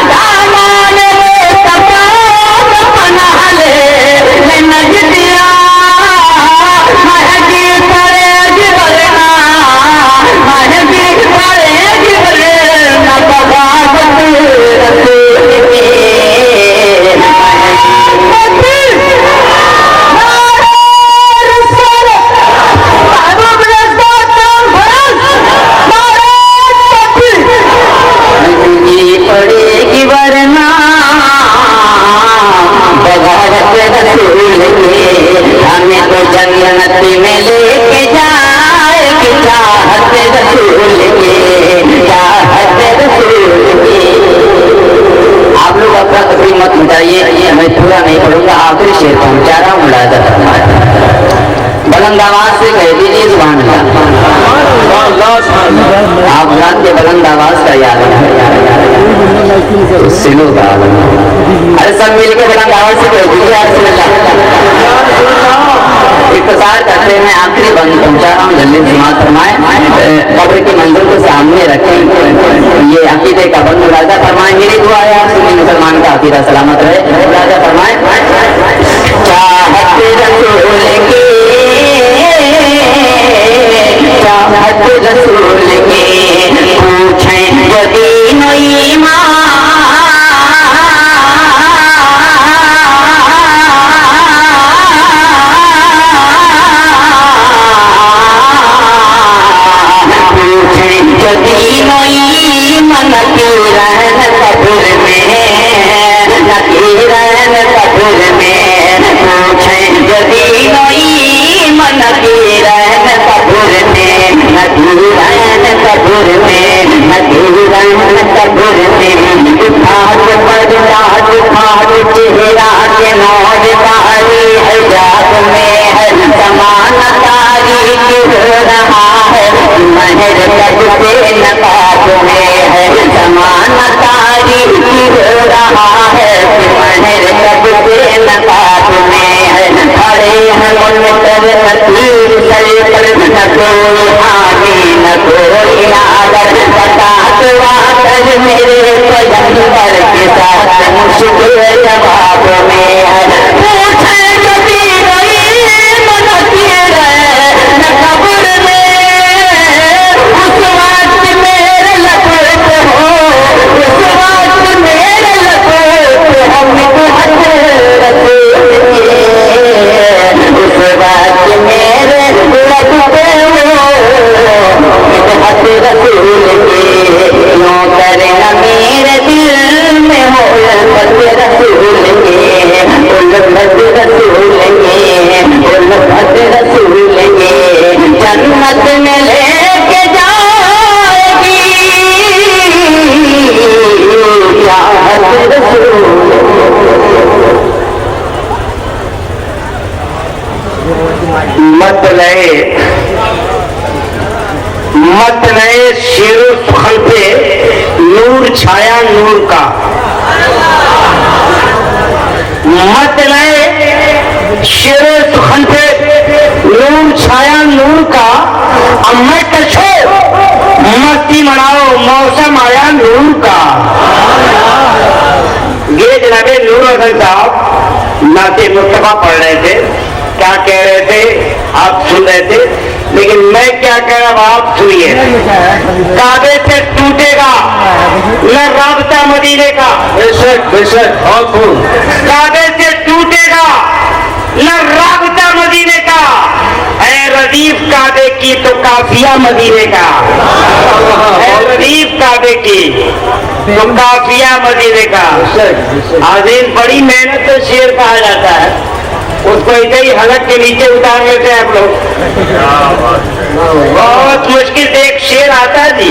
دامان مصطفیٰ پناہ لے نجدیا مہدی فریج ورنہ مہدی فریج ورنہ بغاوت رسول کی پڑے گی ورنہ بغاوت رسول کے ہمیں تو جنت میں لے کے جائے گی چاہت رسول کے چاہت رسول کی آپ لوگ اپنا تفریح مت مٹائیے میں پورا نہیں پڑھوں گا آخری شعر پہنچا رہا ہوں ملاحظہ فرمائے بلند آواز سے کہہ دیجیے سبحان اللہ آپ رات کے بلند آواز کا یاد ہے سنو گا ارے سب مل کے بلند آواز سے کہہ دیجیے رسول اللہ اختصار کرتے ہیں آخری بند پہنچا رہا ہوں جلدی سماعت فرمائیں قبر کی منظر کو سامنے رکھیں یہ عقیدے کا بند ملاحظہ فرمائیں میری دعا ہے آپ سنی مسلمان کا عقیدہ سلامت رہے ملاحظہ فرمائیں چاہت رسول کی چاہت رسول کی پوچھیں جو دین و ایمان پوچھیں جو دین و ایمان نکیرن قبر میں نکیرن قبر میں پوچھیں جو دین و ایمان نکیرن قبر میں نکیرن قبر میں نکیرن قبر میں اٹھاٹ پرداٹ اٹھاٹ چہرہ کے نور کاری حجاب میں ہے زمان تاریخ ہو رہا ہے مہر کب سے نقاب میں ہے زمان تاریخ ہو رہا ہے مہر کب سے نقاب میں ہے کھڑے ہیں منتر نصیر سر پر نہ کوئی حامی نہ کوئی نادر بتات واتر میرے پیغمبر کے ساتھ مشکل جواب میں ہے پوچھیں کبھی نہیں منکیر نہ قبر میں اس وقت میرے لپٹ ہو اس وقت میرے لپٹ ہم بہت رسول کے اس وقت میرے لپٹ ہو بہت رسول کے یوں کرنا میرے دل میں ہو الفت رسول کے الفت رسول کے الفت رسول کے جنت میں لے کے جائے گی چاہت رسول مت نئے شیر و سخن پہ نور چھایا نور کا مت نئے شیر و سخن پہ نور چھایا نور کا اب میں کچھو مستی مناؤ موسم آیا نور کا یہ جناب نور حسن صاحب نعت مصطفیٰ پڑھ رہے تھے کیا کہہ رہے تھے آپ سن رہے تھے لیکن میں کیا کہہ رہا ہوں آپ سنیے کعبے سے ٹوٹے گا نہ رابطہ مدینے کا کعبے سے ٹوٹے گا نہ رابطہ مدینے کا اے ردیف کعبے کی تو قافیہ مدینے کا اے ردیف کعبے کی تو قافیہ مدینے کا آدین بڑی محنت سے شیر کہا جاتا ہے اس کو ایسے ہی حلق کے نیچے اتار لیتے ہیں آپ لوگ بہت مشکل سے ایک شیر آتا ہے جی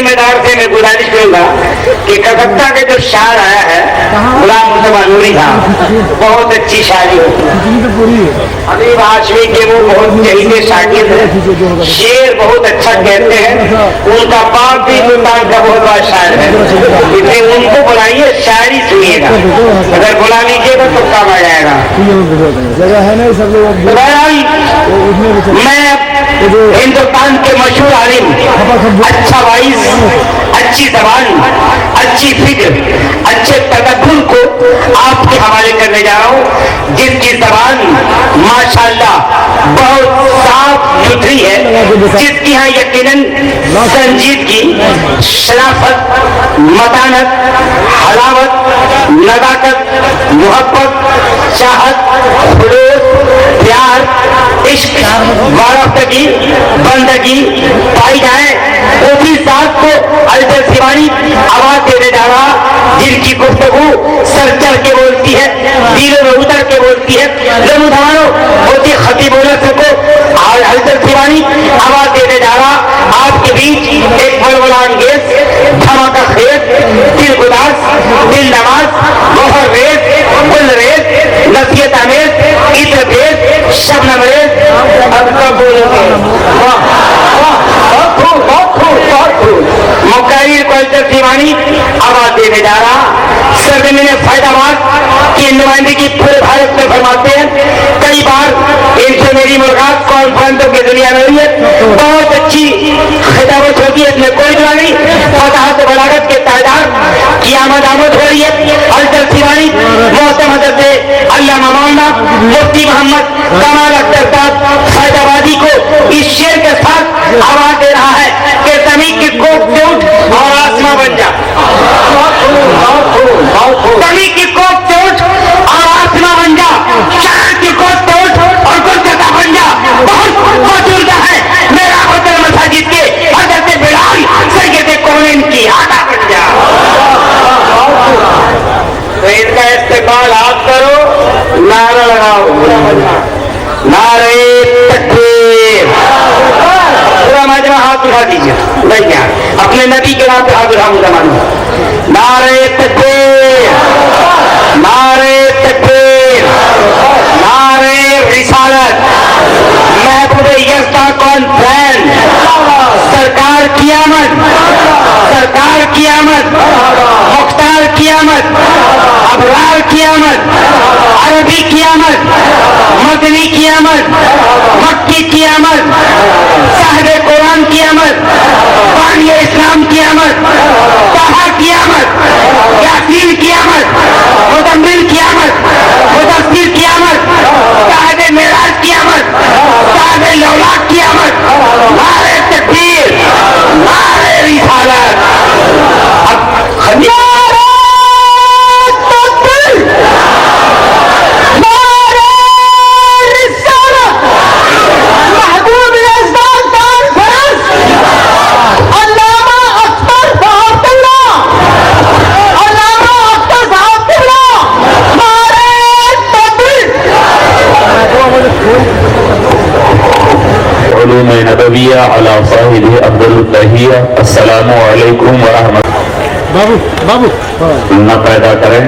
ذمہ دار سے میں گزارش کروں گا کہ کلکتہ کا جو شاعر آیا ہے غلام مصطفیٰ نوری صاحب، بہت اچھی شاعری ہوتی ہے. حبیب ہاشمی کے وہ بہت چہیتے شاگرد ہیں، شعر بہت اچھا کہتے ہیں. ان کا باپ بھی ملتان کا بہت بڑا شاعر ہے، اس لیے ان کو بلائیے، شاعری سنیے گا. اگر بلا لیجیے گا تو کام آ جائے گا. میں ہندوستان کے مشہور عالم، اچھا وائز، اچھی زبان، اچھی فکر، اچھے تدبر کو آپ کے حوالے کرنے جا رہا ہوں، جس کی زبان ماشاءاللہ بہت صاف ستھری ہے، جس کی ہاں یقیناً سنجیدگی، شرافت، متانت، حلاوت، نزاکت، محبت، چاہت، خلوص، پیار، عشق، وابستگی، بندگی پائی جائے. اسی ذات کو الطاف سیوانی آواز دینے جا رہا، جن کی گفتگو سر چڑھ کے بولتی ہے، دلوں میں اتر کے بولتی ہے. لمحوں ہوتی خطیب کو الطاف سیوانی آواز دینے جا رہا آپ کے بیچ ایک ولولہ انگیز، دھماکہ خیز، دل گداز، دل نواز، گوہر ریز، گل ریز، نصیحت آمیز، عطر خیز، شبنم ریز. اب کب بولیں گے؟ مقرر کو الطاف سیوانی آواز دینے جا رہا. سرزمین فیض آباد کی نمائندگی پورے بھارت میں فرماتے ہیں. کئی بار ان سے میری ملاقات کانفرنسوں کی دنیا میں ہوئی ہے، بہت اچھی خطابت ہوتی ہے، اس میں کوئی دعا نہیں. فصاحت و بلاغت کے تعداد کی آمد ہو رہی ہے. الطاف سیوانی محترم حضرت علامہ مولانا مفتی محمد کمال اختر صاحب فیض آبادی کو اس شعر کے ساتھ آواز دے رہا ہے کہ زمین کی کوک سے اٹھ اور آسمان بن جا. زمین کی کوک سے اٹھ اور آسمان بن جا. شہر کی کوک سے اٹھ اور کلکتہ بن جا. بہت بزرگ ہے میرا ہوٹل مساجد کے حضرت بلال سید کونین کی آدھا بن جا. تو ان کا استقبال آپ کرو، نعرہ لگاؤ، نعرہ تکبیر. پورا مجمع ہاتھ اٹھا دیجیے بھائی، اپنے نبی کے نام پہ ہاتھ اٹھا مسلمان. نعرہ تکبیر، نعرہ تکبیر، نعرہ رسالت. محبوب یزداں کانفرنس، سرکار کی آمد، سرکار کی آمد، مختار کی آمد، ابرار کی آمد، عربی کی آمد، مدنی کی آمد، مکی کی آمد، صاحب قرآن کی آمد، بانی اسلام کی آمد، طہا کی آمد، یاسین کی آمد، مزمل کی آمد، مدثر کی آمد، صاحب معراج کی آمد، صاحب لولاک کی آمد. نعرہ تکبیر، نعرہ رسالت. علوم نبویہ علی صاحب افضل التحیہ. السلام علیکم ورحمۃ اللہ. نہ پیدا کریں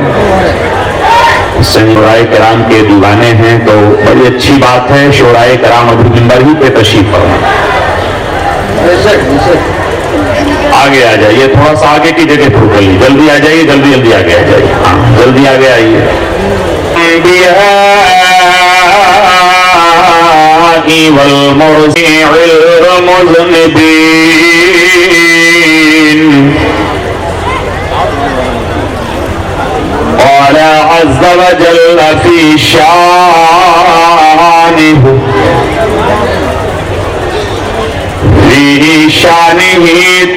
شعراء کرام کے دیوانے ہیں تو بڑی اچھی بات ہے. شعراء کرام ابھی ممبر ہی پہ تشریف فرما. آگے آ جائیے، تھوڑا سا آگے کی جگہ پھر کر لی. جلدی آ جائیے، جلدی جلدی آگے آ جائیے. ہاں جلدی آگے آئیے. والمرسع المذنبين. قال عز وجل في شانه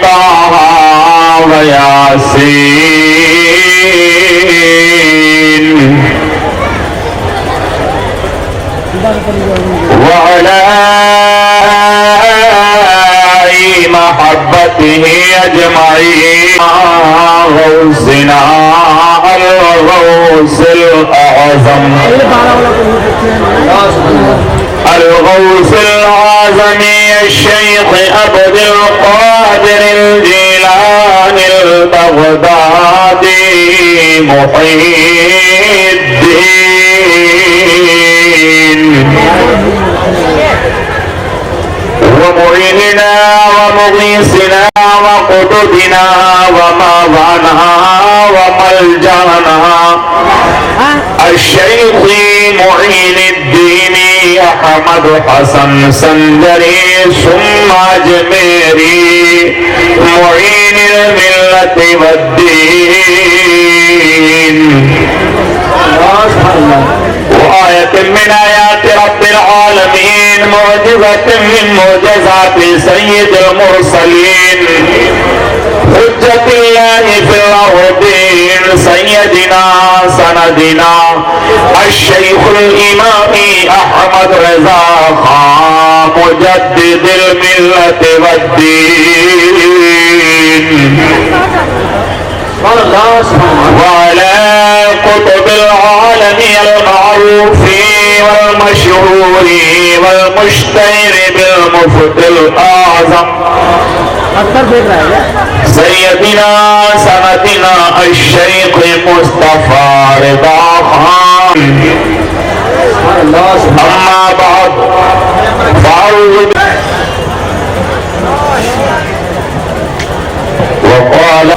طه وياسين وعلى محبته أجمعين. غوثنا الغوث الأعظم، الغوث الأعظم الشيخ عبد القادر الجيلاني البغدادي محي الدين ومعيننا ومغيثنا وقدوتنا ومولانا وملجأنا الشيخ معين الدين احمد حسن سندری ثم اجمیری معین الملت والدین وآية من آيات رب العالمين معجزة من معجزات سيد المرسلين حجة الله في الأرضين سيدنا سندنا الشيخ الإمام أحمد رضا خان مجدد الملة والدين وعلى قطب العالم المعروف والمشهور والمشتهر بالمفتي الأعظم سيدنا سندنا الشيخ مصطفى رضا خان. أما بعد فأعوذ وقال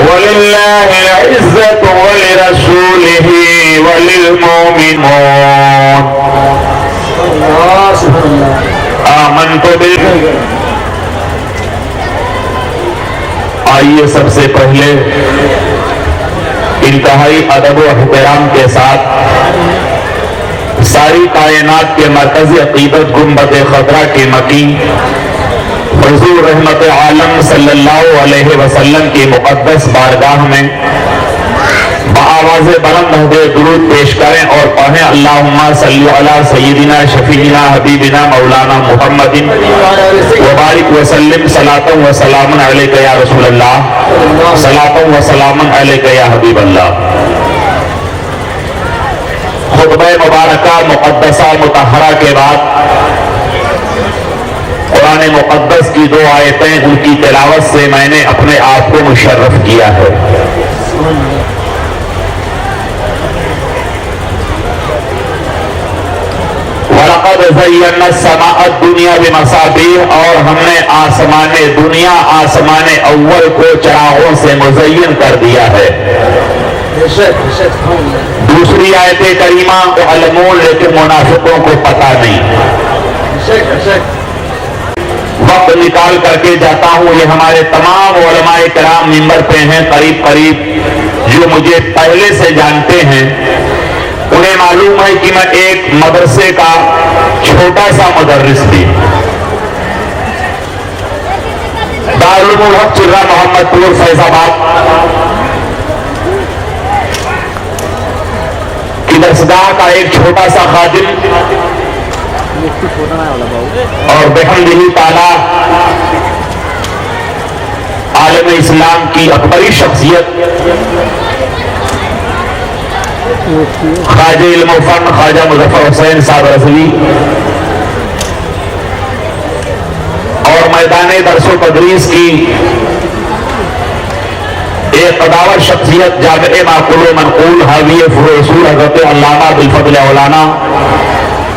ولله العزة ولرسوله وللمؤمنين آمنت بالله. آئیے سب سے پہلے انتہائی ادب و احترام کے ساتھ ساری کائنات کے مرکزی عقیدت گنبد خضرا کے مکین حضور رحمت عالم صلی اللہ علیہ وسلم کی مقدس بارگاہ میں بآواز بلند نہدے درود پیش کریں اور پڑھیں اللہم صلی علی سیدنا شفیعنا حبیبنا مولانا محمد وبارک وسلم صلاۃ و سلام علیک یا رسول اللہ صلاۃ و سلام علیک یا حبیب اللہ. خطبہ مبارکہ مقدسہ مطہرہ کے بعد قرآن مقدس کی 2 آیتیں ان کی تلاوت سے میں نے اپنے آپ کو مشرف کیا ہے. وَلَقَدْ زَيَّنَّا السَّمَاءَ الدُّنْيَا بِمَصَابِيحَ اور ہم نے آسمان دنیا آسمان اول کو چراغوں سے مزین کر دیا ہے. دوسری آیت کریمہ علمون لیکن منافقوں کو پتہ نہیں. وقت نکال کر کے جاتا ہوں. یہ ہمارے تمام علماء کرام ممبر پہ ہیں قریب قریب جو مجھے پہلے سے جانتے ہیں. انہیں معلوم ہے کہ میں ایک مدرسے کا چھوٹا سا مدرس تھی. دارالعلوم الحق چرا محمد پور فیض آباد کی درسگاہ کا ایک چھوٹا سا خادم اور بحمدہ تعالی عالم اسلام کی اکبری شخصیت خواجہ علم و فن خواجہ مظفر حسین صاحب رضوی اور میدان درس و تدریس کی ایک قداور شخصیت جامع معقول و منقول حاوی فروع اصول حضرت علامہ بالفضل مولانا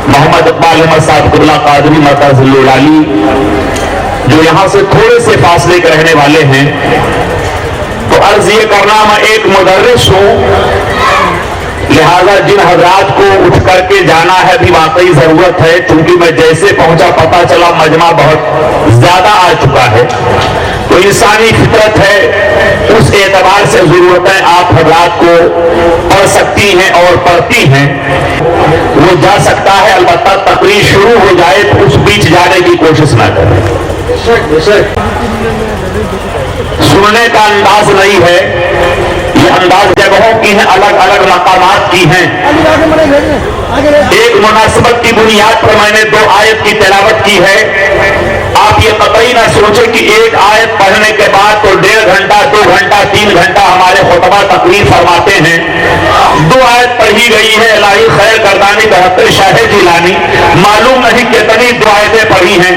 محمد اقبال احمد صاحب قبلہ قادری مرکز العلی جو یہاں سے تھوڑے سے فاصلے کے رہنے والے ہیں. تو عرض یہ کرنا میں ایک مدرس ہوں لہذا جن حضرات کو اٹھ کر کے جانا ہے بھی واقعی ضرورت ہے چونکہ میں جیسے پہنچا پتہ چلا مجمع بہت زیادہ آ چکا ہے. تو انسانی فطرت ہے اس اعتبار سے ضرورتیں آپ حضرات کو پڑھ سکتی ہیں اور پڑھتی ہیں. وہ جا سکتا ہے البتہ تقریر شروع ہو جائے تو اس بیچ جانے کی کوشش نہ کریں. سننے کا انداز نہیں ہے یہ انداز جگہوں کی ہیں الگ الگ مقامات کی ہیں. ایک مناسبت کی بنیاد پر میں نے 2 آیت کی تلاوت کی ہے. آپ یہ قطعی نہ سوچیں کہ ایک آیت پڑھنے کے بعد تو 1.5 گھنٹہ 2 گھنٹہ 3 گھنٹہ ہمارے خطبہ تقریر فرماتے ہیں. 2 آیت پڑھی گئی ہے الہی خیر گردانی 72 شاہ جیلانی معلوم نہیں کتنی 2 آیتیں پڑھی ہیں.